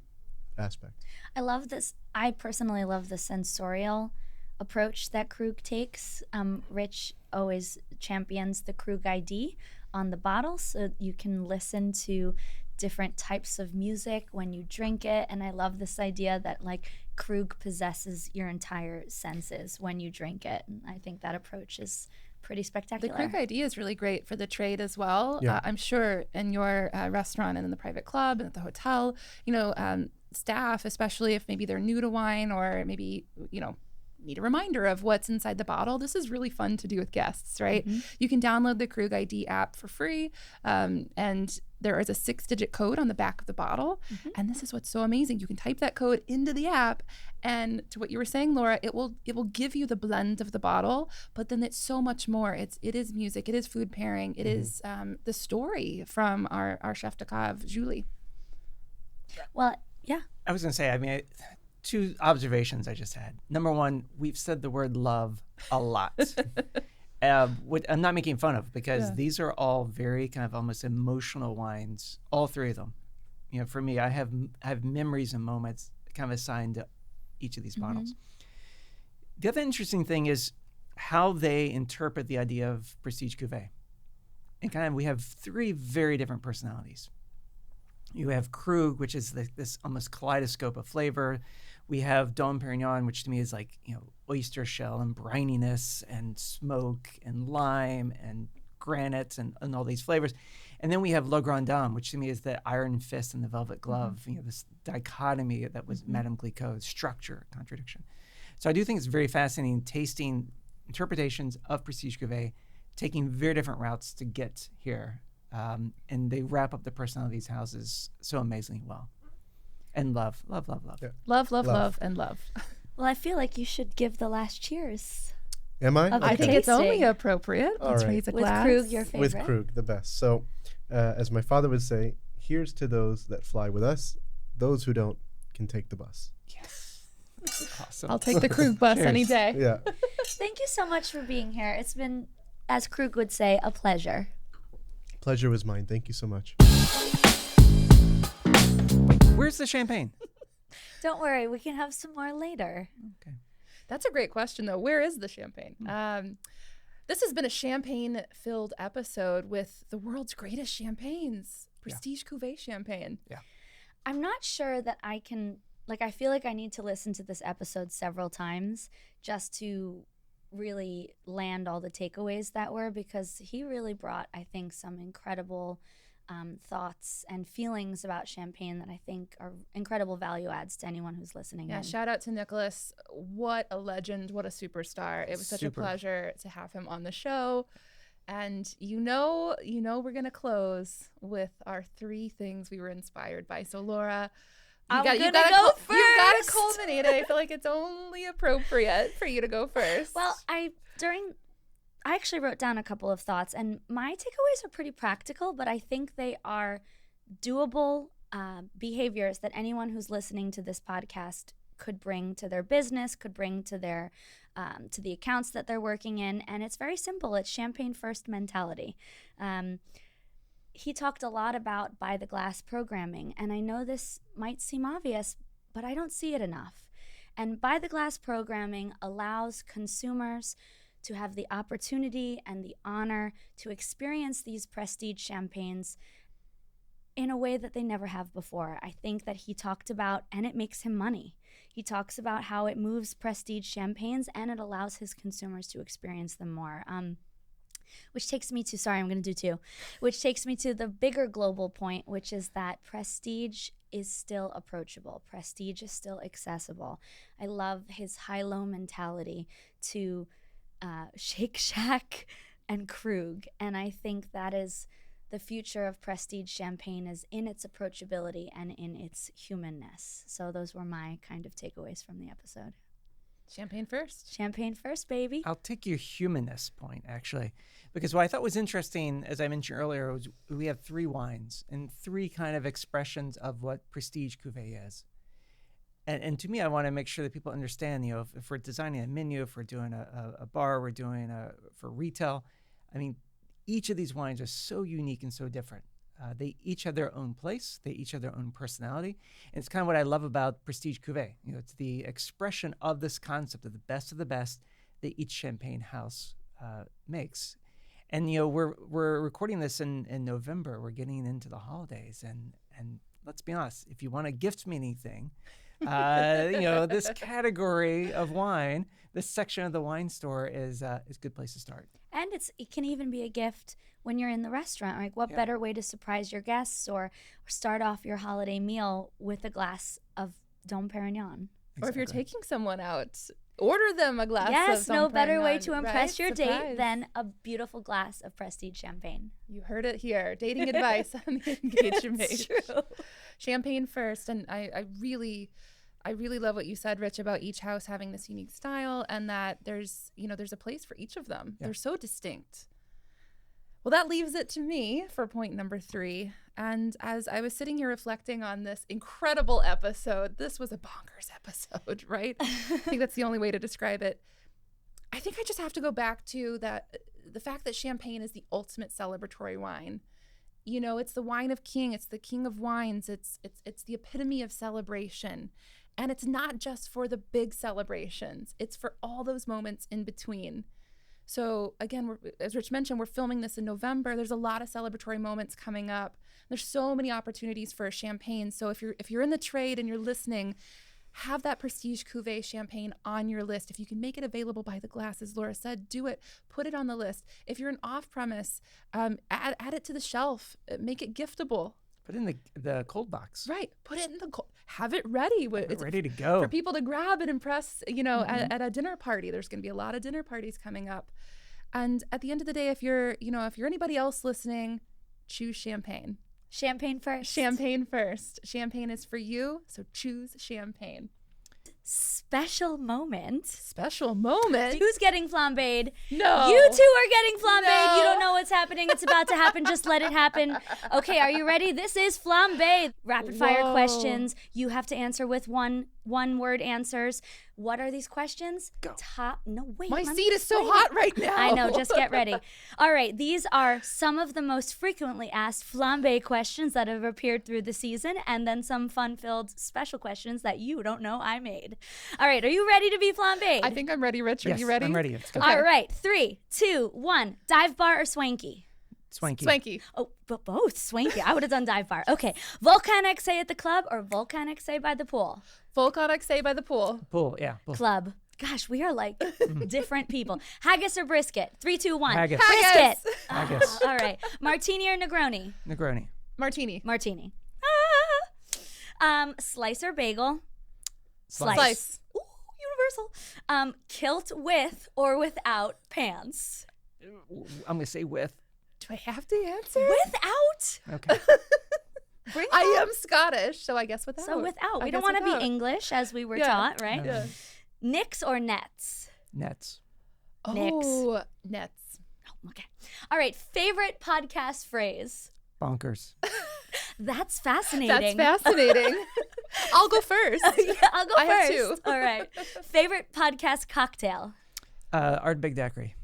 aspect. I love this. I personally love the sensorial approach that Krug takes. Rich always champions the Krug ID on the bottle, so you can listen to different types of music when you drink it. And I love this idea that like Krug possesses your entire senses when you drink it. And I think that approach is pretty The spectacular. Krug idea is really great for the trade as well. Yeah. I'm sure in your restaurant and in the private club and at the hotel, staff, especially if maybe they're new to wine or maybe, need a reminder of what's inside the bottle. This is really fun to do with guests, right? You can download the Krug ID app for free, and there is a 6-digit code on the back of the bottle. And this is what's so amazing. You can type that code into the app, and to what you were saying, Laura, it will give you the blend of the bottle, but then it's so much more. It is music, it is food pairing, it is the story from our chef de cave, Julie. Well, yeah. I was going to say, two observations I just had. Number one, we've said the word love a lot. What I'm not making fun of, because these are all very kind of almost emotional wines, all three of them. For me, I have memories and moments kind of assigned to each of these bottles. The other interesting thing is how they interpret the idea of prestige cuvée. And kind of we have three very different personalities. You have Krug, which is this almost kaleidoscope of flavor. We have Dom Pérignon, which to me is like, oyster shell and brininess and smoke and lime and granite and all these flavors. And then we have Le Grande Dame, which to me is the iron fist and the velvet glove, this dichotomy that was Madame Clicquot's structure, contradiction. So I do think it's very fascinating tasting interpretations of prestige cuvée, taking very different routes to get here. And they wrap up the personality of these houses so amazingly well. And love. Yeah. Love, and love. Well, I feel like you should give the last cheers. Am I? Of I think Okay. it's only Tasting. appropriate. All Let's right. raise a With glass. Krug, your favorite. With Krug, the best. So, as my father would say, here's to those that fly with us. Those who don't can take the bus. Yes. Awesome. I'll take the Krug bus Cheers. any day. Yeah. Thank you so much for being here. It's been, as Krug would say, a pleasure. Pleasure was mine. Thank you so much. Where's the champagne? Don't worry, we can have some more later. Okay. That's a great question, though. Where is the champagne? This has been a champagne-filled episode with the world's greatest champagnes, Prestige Cuvée champagne. I'm not sure that I can, I feel like I need to listen to this episode several times just to really land all the takeaways that were, because he really brought, I think, some incredible thoughts and feelings about champagne that I think are incredible value adds to anyone who's listening. Yeah, in. shout out to Nicolas. What a legend, what a superstar. It was such a Super. pleasure to have him on the show. And we're going to close with our 3 things we were inspired by. So Laura, I'm you gonna gotta go You got to first. culminate it. I feel like it's only appropriate for you to go first. Well, I actually wrote down a couple of thoughts, and my takeaways are pretty practical, but I think they are doable behaviors that anyone who's listening to this podcast could bring to their business, could bring to their to the accounts that they're working in, and it's very simple. It's champagne first mentality. He talked a lot about by the glass programming, and I know this might seem obvious, but I don't see it enough. And by the glass programming allows consumers to have the opportunity and the honor to experience these prestige champagnes in a way that they never have before. I think that he talked about, and it makes him money. He talks about how it moves prestige champagnes and it allows his consumers to experience them more. Which takes me to, sorry, I'm going to do two. Which takes me to the bigger global point, which is that prestige is still approachable. Prestige is still accessible. I love his high-low mentality to Shake Shack and Krug. And I think that is the future of prestige champagne, is in its approachability and in its humanness. So those were my kind of takeaways from the episode. Champagne first. Champagne first, baby. I'll take your humanness point, actually, because what I thought was interesting, as I mentioned earlier, was we have 3 wines and 3 kind of expressions of what prestige cuvée is. And to me, I want to make sure that people understand, if we're designing a menu, if we're doing a bar, we're doing for retail, I mean, each of these wines are so unique and so different. They each have their own place. They each have their own personality. And it's kind of what I love about prestige cuvée. It's the expression of this concept of the best that each champagne house makes. And we're recording this in November. We're getting into the holidays, and let's be honest, if you want to gift me anything, this category of wine, this section of the wine store is a good place to start. And it can even be a gift when you're in the restaurant. Like, what better way to surprise your guests or start off your holiday meal with a glass of Dom Pérignon? Exactly. Or if you're taking someone out, order them a glass of Dom Pérignon. Yes, no better way to impress your Surprise. date than a beautiful glass of prestige champagne. You heard it here. Dating advice on the engagement. It's true. Champagne first. And I really love what you said, Rich, about each house having this unique style, and that there's a place for each of them. Yeah. They're so distinct. Well, that leaves it to me for point number 3. And as I was sitting here reflecting on this incredible episode, this was a bonkers episode, right? I think that's the only way to describe it. I think I just have to go back to the fact that champagne is the ultimate celebratory wine. It's the wine of king. It's the king of wines. It's the epitome of celebration. And it's not just for the big celebrations. It's for all those moments in between. So again, as Rich mentioned, we're filming this in November. There's a lot of celebratory moments coming up. There's so many opportunities for champagne. So if you're in the trade and you're listening, have that prestige cuvée champagne on your list. If you can make it available by the glass, as Laura said, do it. Put it on the list. If you're an off-premise, add it to the shelf. Make it giftable. Put it in the cold box. Right. Put it in the cold. Have it ready. It's ready to go. For people to grab and impress, at a dinner party. There's going to be a lot of dinner parties coming up. And at the end of the day, if you're anybody else listening, choose champagne. Champagne first. Champagne first. Champagne is for you, so choose champagne. Special moment. Special moment? Who's getting flambéed? No. You two are getting flambéed. No. You don't know what's happening. It's about to happen. Just let it happen. Okay, are you ready? This is flambé. Rapid fire questions. You have to answer with one word answers. What are these questions? Go. My seat is so hot right now. I know, just get ready. All right, these are some of the most frequently asked flambé questions that have appeared through the season, and then some fun-filled special questions that you don't know I made. All right, are you ready to be flambéed? I think I'm ready, Rich. Are you ready? I'm ready. Let's go. All right, 3, 2, 1. Dive bar or swanky? Swanky. Oh, but both. Swanky. I would have done dive bar. Okay. Volcanic say at the club or volcanic say by the pool? Volcanic say by the pool. Pool, yeah. Pool. Club. Gosh, we are like different people. Haggis or brisket? 3, 2, 1. Haggis. Brisket. Haggis. All right. Martini or Negroni? Negroni. Martini. Slice or bagel? Slice. Ooh, universal. Kilt with or without pants? I'm going to say with. Do I have to answer? Without? Okay. I am Scottish, so I guess without. So without. I We don't guess want to without. be English as we were taught, right? Yeah. Knicks or nets? Nets. Oh, nets. Oh, okay. All right. Favorite podcast phrase? Bonkers. That's fascinating. That's fascinating. I'll go first. Yeah, I'll go I have first. two. All right. Favorite podcast cocktail? Ardbeg Daiquiri.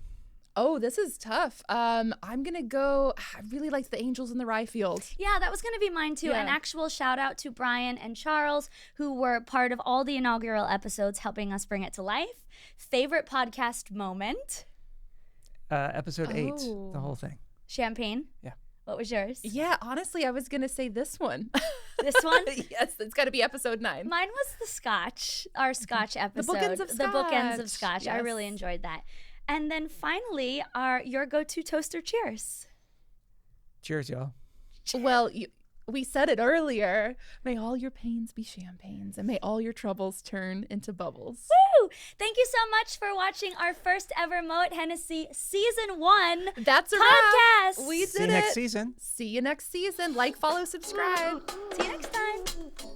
Oh, this is tough. I'm going to go, I really liked the Angels in the Rye Field. Yeah, that was going to be mine too. Yeah. An actual shout out to Brian and Charles, who were part of all the inaugural episodes helping us bring it to life. Favorite podcast moment? Episode 8, Oh. the whole thing. Champagne? Yeah. What was yours? Yeah, honestly, I was going to say this one. This one? Yes, it's got to be episode 9. Mine was the Scotch, our Scotch episode. Bookends of The Bookends of Scotch. Scotch. I Yes. really enjoyed that. And then finally, your go-to toaster cheers. Cheers, y'all. Well, we said it earlier. May all your pains be champagnes, and may all your troubles turn into bubbles. Woo! Thank you so much for watching our first ever Moet Hennessy Season 1 That's a podcast. wrap. We did See you it. next season. See you next season. Like, follow, subscribe. See you next time.